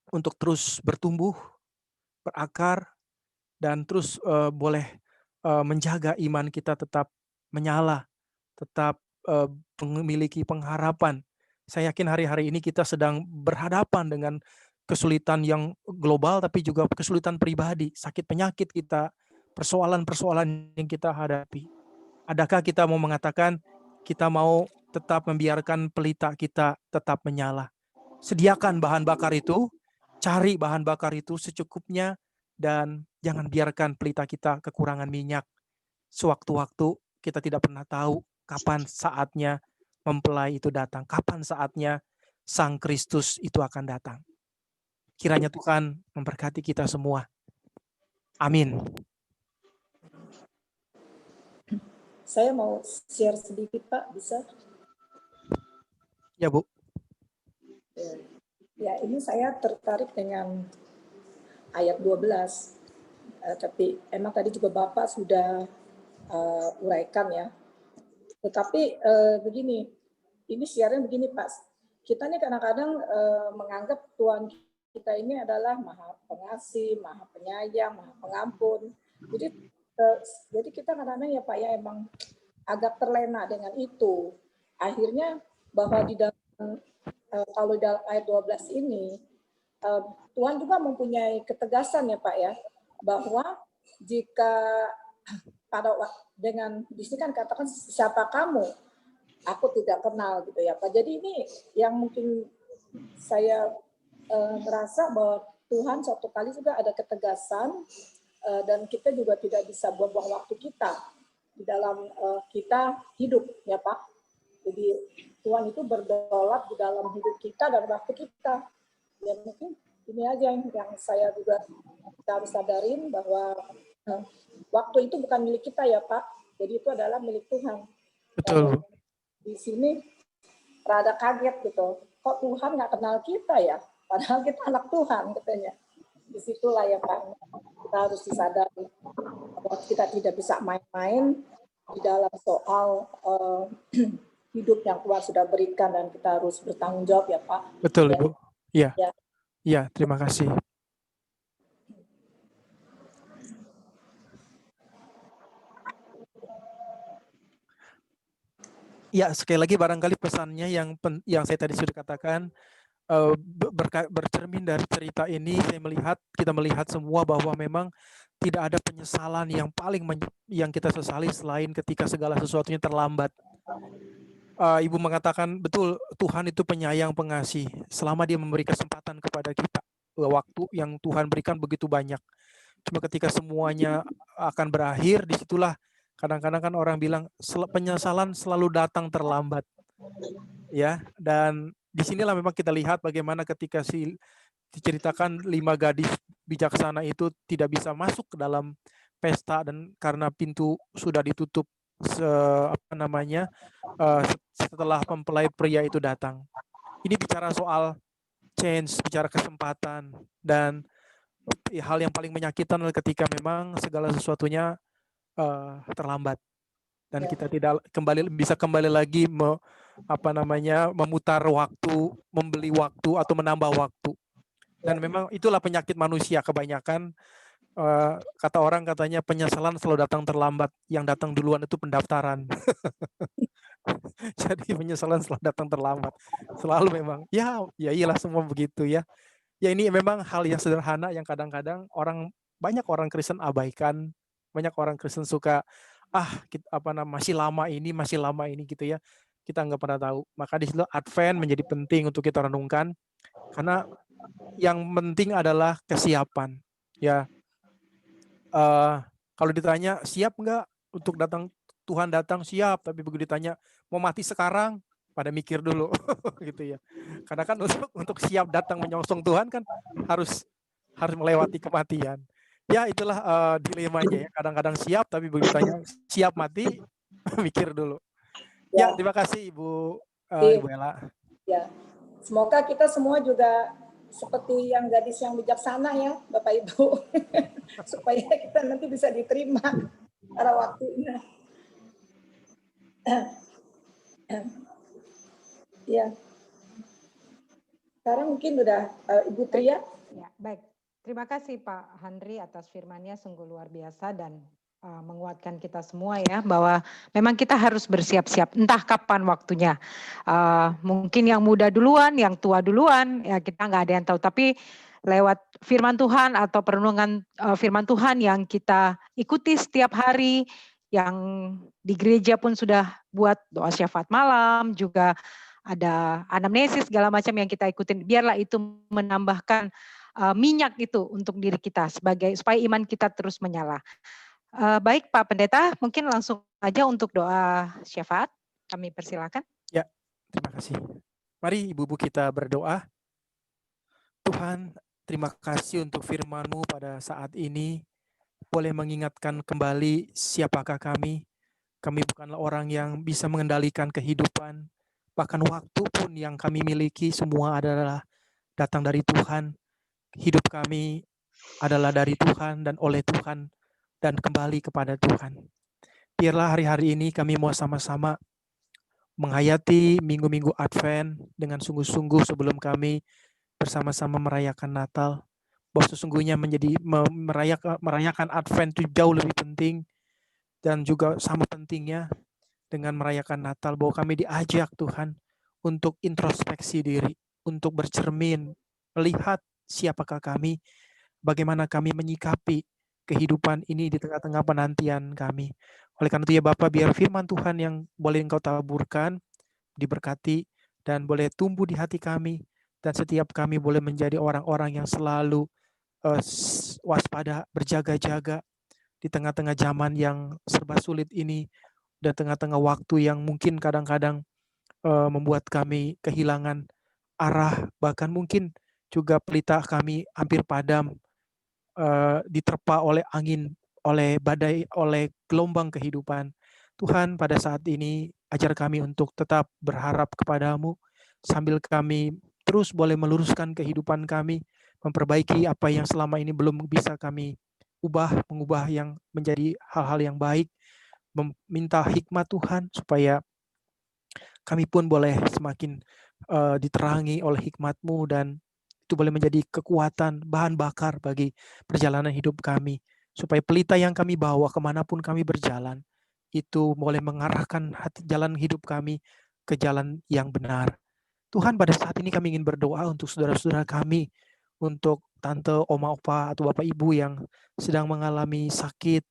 untuk terus bertumbuh, berakar, dan terus boleh menjaga iman kita tetap menyala, tetap memiliki pengharapan. Saya yakin hari-hari ini kita sedang berhadapan dengan kesulitan yang global, tapi juga kesulitan pribadi, sakit penyakit kita, persoalan-persoalan yang kita hadapi. Adakah kita mau mengatakan kita mau tetap membiarkan pelita kita tetap menyala? Sediakan bahan bakar itu, cari bahan bakar itu secukupnya, dan jangan biarkan pelita kita kekurangan minyak. Sewaktu-waktu kita tidak pernah tahu kapan saatnya mempelai itu datang, kapan saatnya Sang Kristus itu akan datang. Kiranya Tuhan memberkati kita semua. Amin. Saya mau share sedikit, Pak, bisa? Ya, Bu. Ya, ini saya tertarik dengan ayat 12. Tapi emang tadi juga Bapak sudah uraikan ya. Tetapi begini, ini siaran begini, Pak. Kita nih kadang-kadang menganggap Tuhan kita ini adalah Maha Pengasih, Maha Penyayang, Maha Pengampun. Jadi kita kadang-kadang ya Pak ya emang agak terlena dengan itu. Akhirnya bahwa di dalam kalau dalam ayat 12 ini Tuhan juga mempunyai ketegasan ya Pak ya, bahwa jika pada dengan di sini kan katakan siapa kamu, aku tidak kenal gitu ya Pak. Jadi ini yang mungkin saya merasa bahwa Tuhan suatu kali juga ada ketegasan dan kita juga tidak bisa buang-buang waktu kita di dalam kita hidup ya Pak. Jadi Tuhan itu berdaulat di dalam hidup kita dan waktu kita. Ya mungkin ini aja yang saya juga kita harus sadarin bahwa waktu itu bukan milik kita ya Pak. Jadi itu adalah milik Tuhan. Betul. Di sini rada kaget gitu. Kok Tuhan nggak kenal kita ya? Padahal kita anak Tuhan katanya. Disitulah ya Pak. Kita harus disadari bahwa kita tidak bisa main-main di dalam soal hidup yang Tuhan sudah berikan dan kita harus bertanggung jawab ya Pak. Betul Ya. Ibu. Iya. Ya. Iya, terima kasih. Ya, sekali lagi barangkali pesannya yang saya tadi sudah katakan, bercermin dari cerita ini, kita melihat semua bahwa memang tidak ada penyesalan yang yang kita sesali selain ketika segala sesuatunya terlambat. Ibu mengatakan betul, Tuhan itu penyayang pengasih selama Dia memberi kesempatan kepada kita. Waktu yang Tuhan berikan begitu banyak. Cuma ketika semuanya akan berakhir, disitulah kadang-kadang kan orang bilang penyesalan selalu datang terlambat, ya. Dan disinilah memang kita lihat bagaimana ketika diceritakan 5 gadis bijaksana itu tidak bisa masuk ke dalam pesta dan karena pintu sudah ditutup setelah mempelai pria itu datang. Ini bicara soal chance, bicara kesempatan, dan hal yang paling menyakitkan adalah ketika memang segala sesuatunya terlambat dan kita tidak bisa kembali lagi memutar waktu, membeli waktu atau menambah waktu. Dan memang itulah penyakit manusia kebanyakan. Kata orang katanya penyesalan selalu datang terlambat, yang datang duluan itu pendaftaran. Jadi penyesalan selalu datang terlambat. Selalu memang. Ya iyalah semua begitu ya. Ya ini memang hal yang sederhana yang kadang-kadang banyak orang Kristen abaikan, banyak orang Kristen suka masih lama ini gitu ya. Kita nggak pernah tahu. Maka di situ Advent menjadi penting untuk kita renungkan karena yang penting adalah kesiapan. Ya, kalau ditanya siap nggak untuk Tuhan datang, siap. Tapi begitu ditanya mau mati sekarang, pada mikir dulu gitu ya. Karena kan untuk siap datang menyongsong Tuhan kan harus melewati kematian. Ya itulah dilemanya ya. Kadang-kadang siap tapi begitu tanya siap mati mikir dulu. Ya, terima kasih Ibu Ella. Ya. Semoga kita semua juga seperti yang gadis yang bijaksana ya Bapak Ibu. Supaya kita nanti bisa diterima pada waktunya. Ya. Sekarang mungkin udah Ibu Tria. Ya, baik. Terima kasih Pak Handri atas firman-Nya, sungguh luar biasa dan menguatkan kita semua ya bahwa memang kita harus bersiap-siap entah kapan waktunya. Mungkin yang muda duluan, yang tua duluan, ya kita nggak ada yang tahu. Tapi lewat firman Tuhan atau perenungan firman Tuhan yang kita ikuti setiap hari, yang di gereja pun sudah buat doa syafaat malam, juga ada anamnesis segala macam yang kita ikutin. Biarlah itu menambahkan minyak itu untuk diri kita supaya iman kita terus menyala. Baik Pak Pendeta, mungkin langsung aja untuk doa syafaat. Kami persilakan. Ya, terima kasih. Mari ibu-ibu kita berdoa. Tuhan, terima kasih untuk firman-Mu pada saat ini. Boleh mengingatkan kembali siapakah kami. Kami bukanlah orang yang bisa mengendalikan kehidupan. Bahkan waktu pun yang kami miliki semua adalah datang dari Tuhan. Hidup kami adalah dari Tuhan dan oleh Tuhan dan kembali kepada Tuhan. Biarlah hari-hari ini kami mau sama-sama menghayati minggu-minggu Advent dengan sungguh-sungguh sebelum kami bersama-sama merayakan Natal. Bahwa sesungguhnya merayakan Advent itu jauh lebih penting dan juga sama pentingnya dengan merayakan Natal, bahwa kami diajak Tuhan untuk introspeksi diri, untuk bercermin, melihat siapakah kami, bagaimana kami menyikapi kehidupan ini di tengah-tengah penantian kami. Oleh karena itu ya Bapak, biar firman Tuhan yang boleh Engkau taburkan diberkati dan boleh tumbuh di hati kami, dan setiap kami boleh menjadi orang-orang yang selalu waspada, berjaga-jaga di tengah-tengah zaman yang serba sulit ini, dan tengah-tengah waktu yang mungkin kadang-kadang membuat kami kehilangan arah, bahkan mungkin juga pelita kami hampir padam, diterpa oleh angin, oleh badai, oleh gelombang kehidupan. Tuhan, pada saat ini ajar kami untuk tetap berharap kepadamu, sambil kami terus boleh meluruskan kehidupan kami, memperbaiki apa yang selama ini belum bisa kami mengubah yang menjadi hal-hal yang baik, meminta hikmat Tuhan supaya kami pun boleh semakin diterangi oleh hikmat-Mu, dan itu boleh menjadi kekuatan, bahan bakar bagi perjalanan hidup kami, supaya pelita yang kami bawa kemanapun kami berjalan, itu boleh mengarahkan jalan hidup kami ke jalan yang benar. Tuhan, pada saat ini kami ingin berdoa untuk saudara-saudara kami, untuk tante, oma, opa, atau bapak ibu yang sedang mengalami sakit,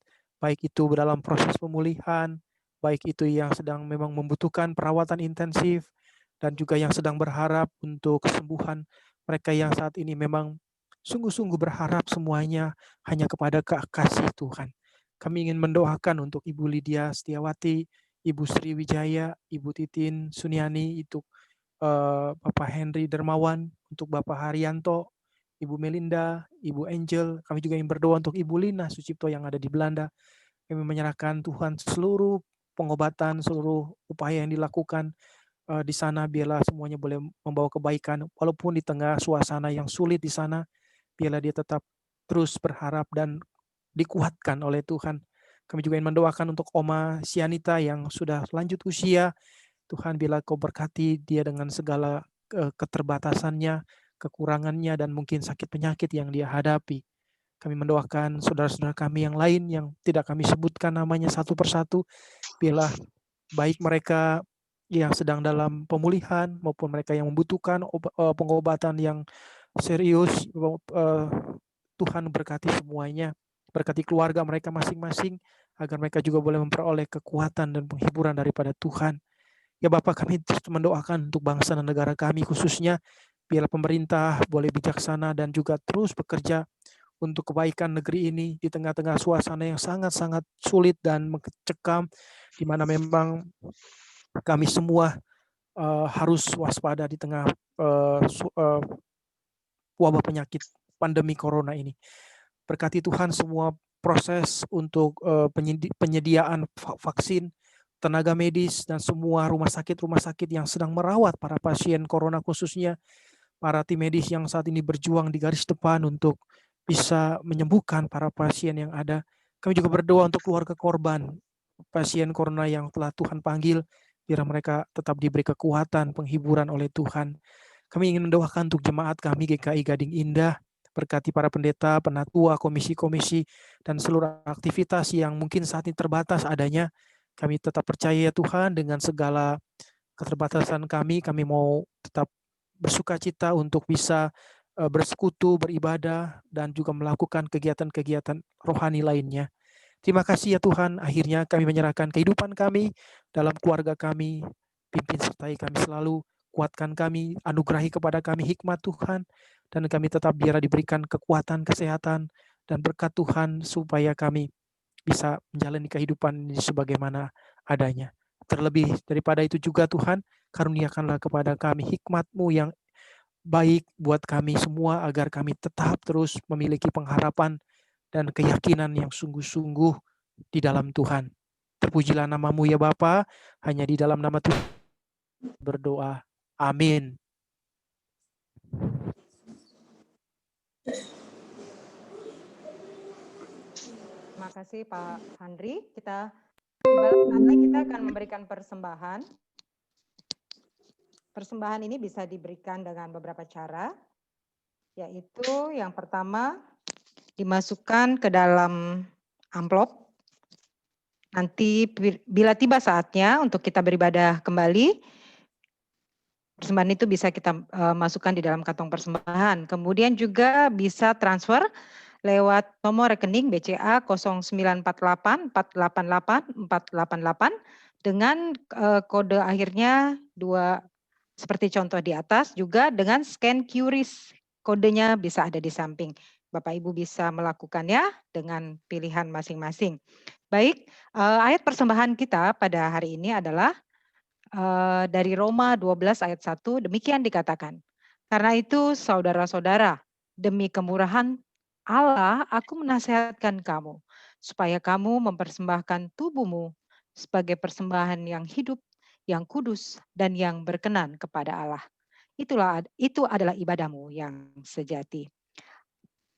baik itu dalam proses pemulihan, baik itu yang sedang memang membutuhkan perawatan intensif, dan juga yang sedang berharap untuk kesembuhan. Mereka yang saat ini memang sungguh-sungguh berharap semuanya hanya kepada kasih Tuhan. Kami ingin mendoakan untuk Ibu Lydia Setiawati, Ibu Sri Wijaya, Ibu Titin Suniani, itu Bapak Henry Dermawan, untuk Bapak Haryanto, Ibu Melinda, Ibu Angel. Kami juga ingin berdoa untuk Ibu Lina Sucipto yang ada di Belanda. Kami menyerahkan Tuhan seluruh pengobatan, seluruh upaya yang dilakukan di sana, biarlah semuanya boleh membawa kebaikan, walaupun di tengah suasana yang sulit di sana, biarlah dia tetap terus berharap dan dikuatkan oleh Tuhan. Kami juga ingin mendoakan untuk Oma Sianita yang sudah lanjut usia. Tuhan, bila Kau berkati dia dengan segala keterbatasannya, kekurangannya, dan mungkin sakit penyakit yang dia hadapi. Kami mendoakan saudara-saudara kami yang lain yang tidak kami sebutkan namanya satu persatu, biarlah baik mereka yang sedang dalam pemulihan maupun mereka yang membutuhkan pengobatan yang serius, Tuhan berkati semuanya, berkati keluarga mereka masing-masing, agar mereka juga boleh memperoleh kekuatan dan penghiburan daripada Tuhan. Ya Bapak, kami terus mendoakan untuk bangsa dan negara kami khususnya, biarlah pemerintah boleh bijaksana dan juga terus bekerja untuk kebaikan negeri ini di tengah-tengah suasana yang sangat-sangat sulit dan mencekam, di mana memang kami semua harus waspada di tengah wabah penyakit pandemi corona ini. Berkati Tuhan semua proses untuk penyediaan vaksin, tenaga medis, dan semua rumah sakit yang sedang merawat para pasien corona, khususnya para tim medis yang saat ini berjuang di garis depan untuk bisa menyembuhkan para pasien yang ada. Kami juga berdoa untuk keluarga korban pasien corona yang telah Tuhan panggil, biar mereka tetap diberi kekuatan, penghiburan oleh Tuhan. Kami ingin mendoakan untuk jemaat kami GKI Gading Indah, berkati para pendeta, penatua, komisi-komisi, dan seluruh aktivitas yang mungkin saat ini terbatas adanya. Kami tetap percaya Tuhan, dengan segala keterbatasan kami mau tetap bersukacita untuk bisa bersekutu, beribadah, dan juga melakukan kegiatan-kegiatan rohani lainnya. Terima kasih ya Tuhan, akhirnya kami menyerahkan kehidupan kami dalam keluarga kami, pimpin sertai kami selalu, kuatkan kami, anugerahi kepada kami hikmat Tuhan, dan kami tetap biarlah diberikan kekuatan, kesehatan, dan berkat Tuhan supaya kami bisa menjalani kehidupan ini sebagaimana adanya. Terlebih daripada itu juga Tuhan, karuniakanlah kepada kami hikmat-Mu yang baik buat kami semua, agar kami tetap terus memiliki pengharapan dan keyakinan yang sungguh-sungguh di dalam Tuhan. Terpujilah nama-Mu ya Bapa, hanya di dalam nama Tuhan berdoa. Amin. Terima kasih Pak Handri. Kita akan memberikan persembahan. Persembahan ini bisa diberikan dengan beberapa cara, yaitu yang pertama dimasukkan ke dalam amplop. Nanti bila tiba saatnya untuk kita beribadah kembali, persembahan itu bisa kita masukkan di dalam kantong persembahan. Kemudian juga bisa transfer lewat nomor rekening BCA 0948 488 488 dengan kode akhirnya 2 seperti contoh di atas, juga dengan scan QRIS. Kodenya bisa ada di samping. Bapak Ibu bisa melakukannya dengan pilihan masing-masing. Baik, ayat persembahan kita pada hari ini adalah dari Roma 12 ayat 1, demikian dikatakan. Karena itu saudara-saudara, demi kemurahan Allah, aku menasihatkan kamu, supaya kamu mempersembahkan tubuhmu sebagai persembahan yang hidup, yang kudus, dan yang berkenan kepada Allah. Itu adalah ibadahmu yang sejati.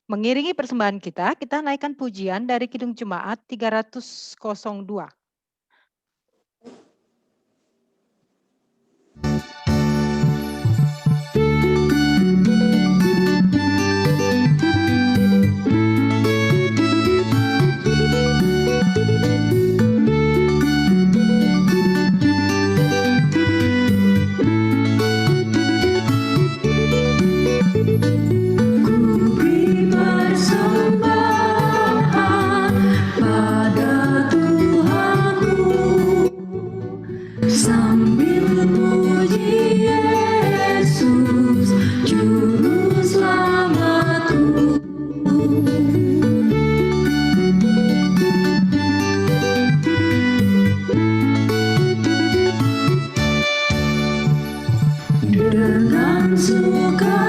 Mengiringi persembahan kita naikkan pujian dari Kidung Jemaat 302. Sambil puji Yesus, Juru Selamatku. Dengan sukaria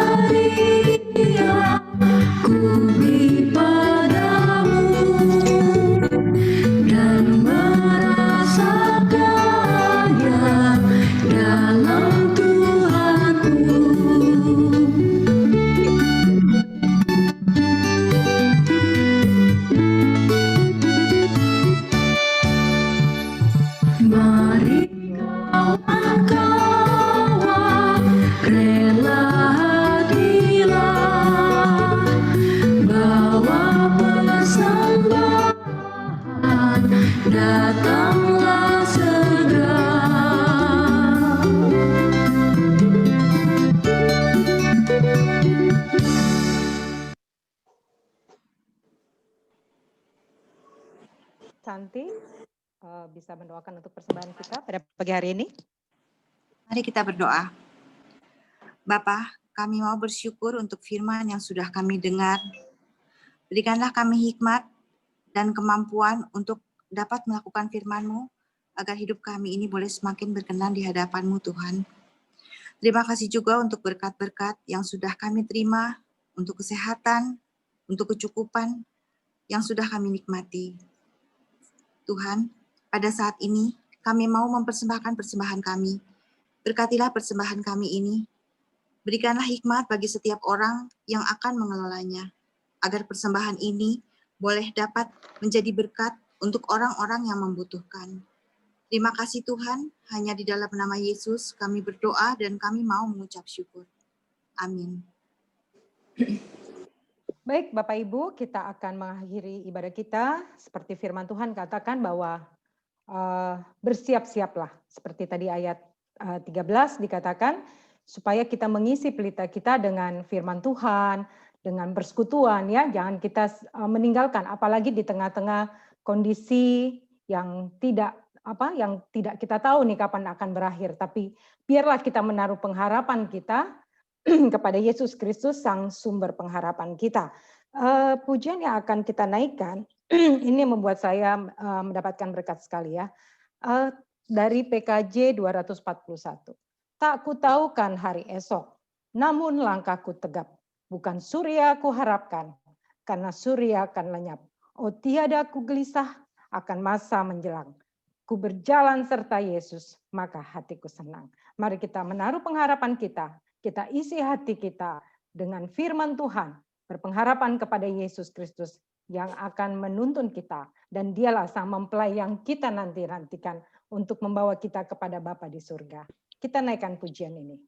ku beri padamu dan merasakannya dalam Tuhanku. Mari kawan-kawan, rela hadilah, bawa persembahan, datanglah segera. Santi bisa mendoakan untuk persembahan kita pada pagi hari ini. Mari kita berdoa. Bapa, kami mau bersyukur untuk firman yang sudah kami dengar. Berikanlah kami hikmat dan kemampuan untuk dapat melakukan firman-Mu, agar hidup kami ini boleh semakin berkenan di hadapan-Mu, Tuhan. Terima kasih juga untuk berkat-berkat yang sudah kami terima, untuk kesehatan, untuk kecukupan yang sudah kami nikmati. Tuhan, pada saat ini kami mau mempersembahkan persembahan kami. Berkatilah persembahan kami ini. Berikanlah hikmat bagi setiap orang yang akan mengelolanya, agar persembahan ini boleh dapat menjadi berkat untuk orang-orang yang membutuhkan. Terima kasih Tuhan, hanya di dalam nama Yesus kami berdoa dan kami mau mengucap syukur. Amin. Baik Bapak Ibu, kita akan mengakhiri ibadah kita seperti firman Tuhan katakan bahwa bersiap-siaplah. Seperti tadi ayat 13 dikatakan, supaya kita mengisi pelita kita dengan firman Tuhan, dengan persekutuan, ya, jangan kita meninggalkan, apalagi di tengah-tengah kondisi yang tidak kita tahu nih kapan akan berakhir. Tapi biarlah kita menaruh pengharapan kita kepada Yesus Kristus, sang sumber pengharapan kita. Pujian yang akan kita naikkan ini membuat saya mendapatkan berkat sekali, ya. Dari PKJ 241. Tak kutaukan hari esok, namun langkahku tegap. Bukan surya ku harapkan, karena surya akan lenyap. Oh tiada ku gelisah akan masa menjelang. Ku berjalan serta Yesus, maka hatiku senang. Mari kita menaruh pengharapan kita isi hati kita dengan firman Tuhan, berpengharapan kepada Yesus Kristus yang akan menuntun kita, dan dialah sang mempelai yang kita nantikan untuk membawa kita kepada Bapa di surga. Kita naikkan pujian ini.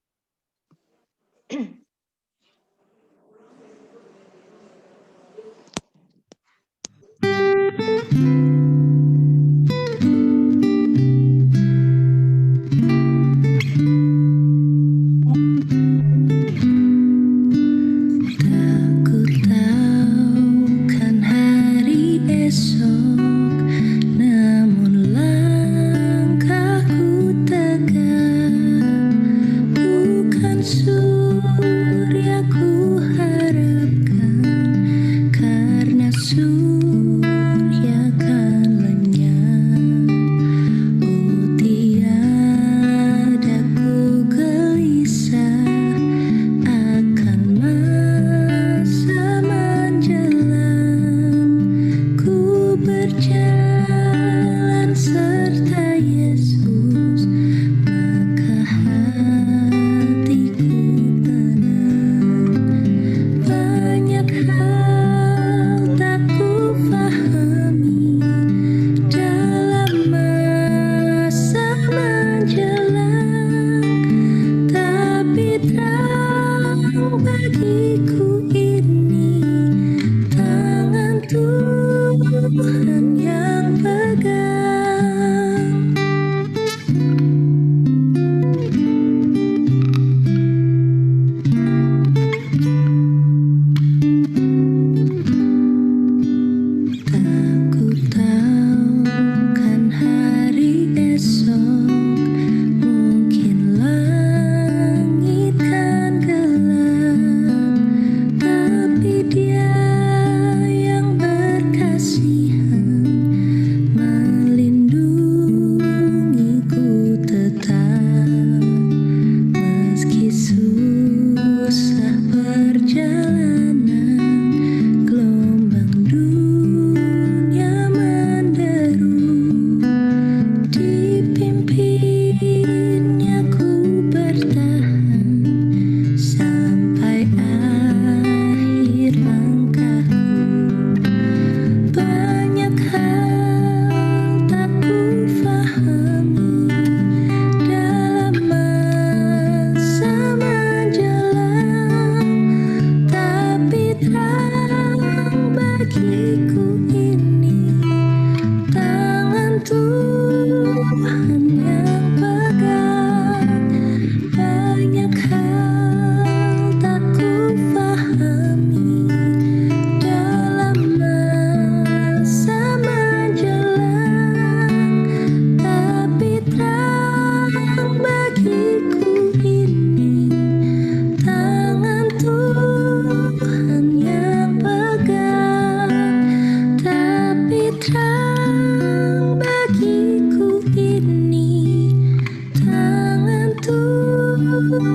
Namun langkah menjelang, tapi terang bagiku ini tangan Tuhan yang pegang. Aku tahu kan hari esok mungkin langit kan gelap, tapi Dia yang berkasihan melindungiku tetap, meski susah perjalanan, gelombang dunia menderu, dipimpinnya ku bertahan sampai akhir langkahku. Banyak hal tak ku fahami dalam masa menjelang, tapi terang bagiku ini tangan Tuhan yang pegang. Banyak hal tak ku fahami dalam masa menjelang, tapi terang bagiku ini tangan Tuhan yang pegang. Tapi terang bagiku ini tangan Tuhan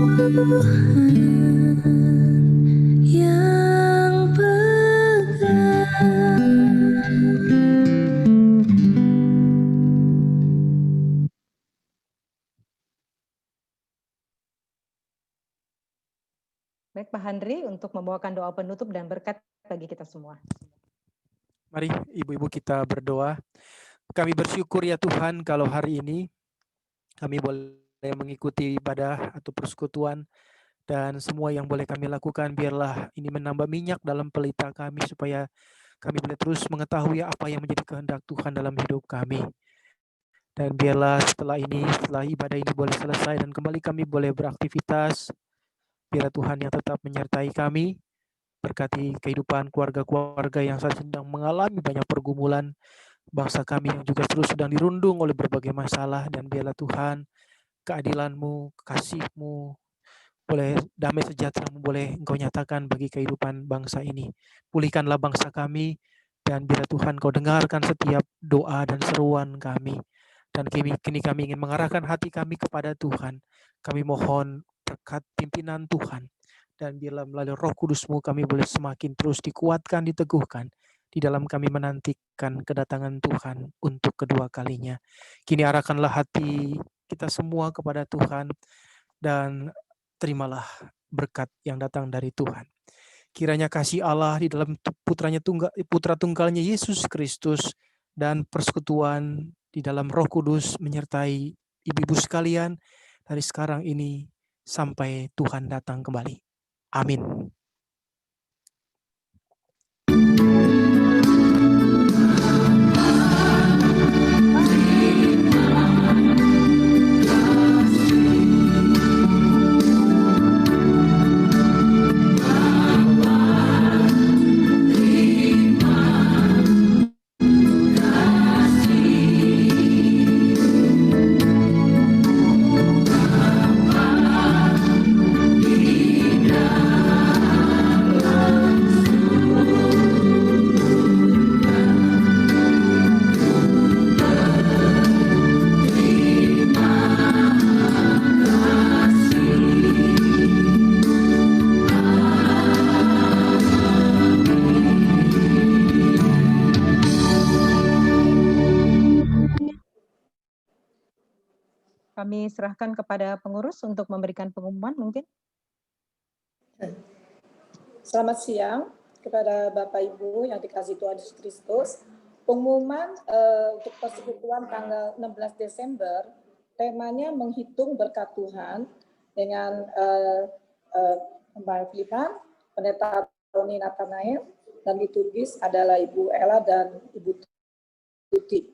yang pegang. Baik Pak Handri untuk membawakan doa penutup dan berkat bagi kita semua. Mari ibu-ibu kita berdoa. Kami bersyukur ya Tuhan kalau hari ini kami boleh mengikuti ibadah atau persekutuan, dan semua yang boleh kami lakukan biarlah ini menambah minyak dalam pelita kami supaya kami boleh terus mengetahui apa yang menjadi kehendak Tuhan dalam hidup kami. Dan biarlah setelah ibadah ini boleh selesai dan kembali kami boleh beraktivitas, biarlah Tuhan yang tetap menyertai kami, berkati kehidupan keluarga-keluarga yang saat sedang mengalami banyak pergumulan, bangsa kami yang juga terus sedang dirundung oleh berbagai masalah, dan biarlah Tuhan keadilan-Mu, kasih-Mu, boleh damai sejahtera-Mu boleh Engkau nyatakan bagi kehidupan bangsa ini. Pulihkanlah bangsa kami, dan biarlah Tuhan Kau dengarkan setiap doa dan seruan kami. Dan kini kami ingin mengarahkan hati kami kepada Tuhan. Kami mohon berkat pimpinan Tuhan, dan biarlah melalui Roh Kudus-Mu kami boleh semakin terus dikuatkan, diteguhkan di dalam kami menantikan kedatangan Tuhan untuk kedua kalinya. Kini arahkanlah hati kita semua kepada Tuhan, dan terimalah berkat yang datang dari Tuhan. Kiranya kasih Allah di dalam Putra Tunggalnya Yesus Kristus dan persekutuan di dalam Roh Kudus menyertai ibu-ibu sekalian dari sekarang ini sampai Tuhan datang kembali. Amin. Kami serahkan kepada pengurus untuk memberikan pengumuman mungkin. Selamat siang kepada Bapak Ibu yang dikasihi Tuhan Yesus Kristus. Pengumuman untuk persekutuan tanggal 16 Desember temanya menghitung berkat Tuhan dengan Mbak Filipan, Pendeta Tony Nathanael, dan liturgis adalah Ibu Ella dan Ibu Tuti.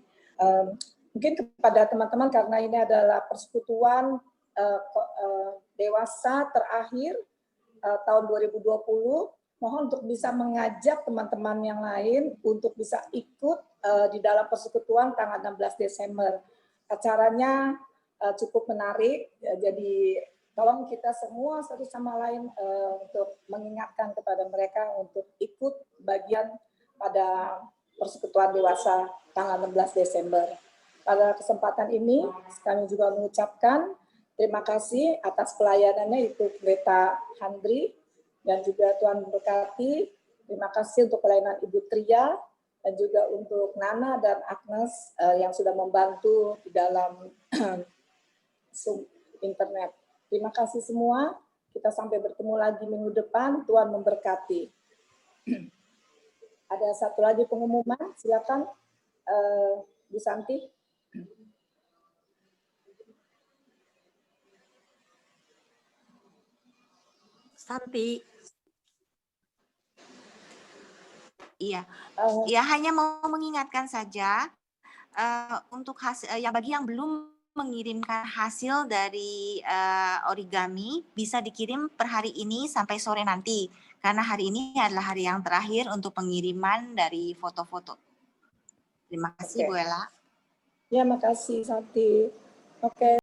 Mungkin kepada teman-teman, karena ini adalah persekutuan dewasa terakhir tahun 2020, mohon untuk bisa mengajak teman-teman yang lain untuk bisa ikut di dalam persekutuan tanggal 16 Desember. Acaranya cukup menarik, jadi tolong kita semua satu sama lain untuk mengingatkan kepada mereka untuk ikut bagian pada persekutuan dewasa tanggal 16 Desember. Pada kesempatan ini, kami juga mengucapkan terima kasih atas pelayanannya itu Pendeta Handri, dan juga Tuhan memberkati. Terima kasih untuk pelayanan Ibu Tria, dan juga untuk Nana dan Agnes yang sudah membantu di dalam Zoom internet. Terima kasih semua. Kita sampai bertemu lagi minggu depan. Tuhan memberkati. Ada satu lagi pengumuman, silakan Bu Santi. Santi. Iya, ya hanya mau mengingatkan saja untuk hasil, bagi yang belum mengirimkan hasil dari origami bisa dikirim per hari ini sampai sore nanti, karena hari ini adalah hari yang terakhir untuk pengiriman dari foto-foto. Terima kasih, Bu Ella. Ya, makasih Santi. Oke.